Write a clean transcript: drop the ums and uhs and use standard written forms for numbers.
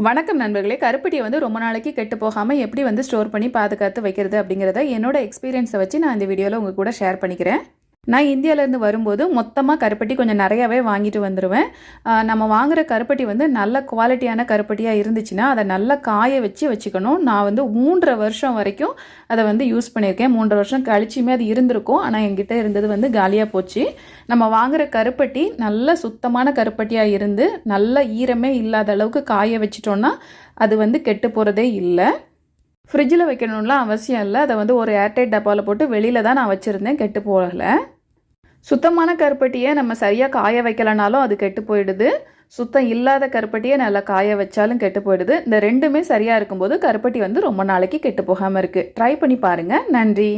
வணக்கம் நண்பர்களே. கருப்பட்டியை வந்து ரொம்ப நாளைக்கு கெட்டு போகாமல் எப்படி வந்து ஸ்டோர் பண்ணி பாதுகாத்து வைக்கிறது அப்படிங்கிறத என்னோட எக்ஸ்பீரியன்ஸை வச்சு நான் இந்த வீடியோவில் உங்கள் கூட ஷேர் பண்ணிக்கிறேன். நான் இந்தியாவிலேருந்து வரும்போது மொத்தமாக கருப்பட்டி கொஞ்சம் நிறையாவே வாங்கிட்டு வந்துடுவேன். நம்ம வாங்குகிற கருப்பட்டி வந்து நல்ல குவாலிட்டியான கருப்பட்டியாக இருந்துச்சுன்னா அதை நல்லா காய வச்சுக்கணும். நான் வந்து 3.5 வருஷம் வரைக்கும் அதை வந்து யூஸ் பண்ணியிருக்கேன். 3.5 வருஷம் கழிச்சுமே அது இருந்திருக்கும். ஆனால் என்கிட்ட இருந்தது வந்து காலியாக போச்சு. நம்ம வாங்குகிற கருப்பட்டி நல்ல சுத்தமான கருப்பட்டியாக இருந்து நல்ல ஈரமே இல்லாத அளவுக்கு காய வச்சிட்டோன்னா அது வந்து கெட்டு போகிறதே இல்லை. ஃப்ரிட்ஜில் வைக்கணும்லாம் அவசியம் இல்லை. அதை வந்து ஒரு ஏர்டைட் டப்பாவில் போட்டு வெளியில் தான் நான் வச்சுருந்தேன், கெட்டு போகலை. சுத்தமான கருப்பட்டியை நம்ம சரியாக காய வைக்கலனாலும் அது கெட்டு போயிடுது. சுத்தம் இல்லாத கருப்பட்டியை நல்லா காய வச்சாலும் கெட்டு போயிடுது. இந்த ரெண்டுமே சரியாக இருக்கும்போது கருப்பட்டி வந்து ரொம்ப நாளைக்கு கெட்டு போகாமல் இருக்குது. ட்ரை பண்ணி பாருங்கள். நன்றி.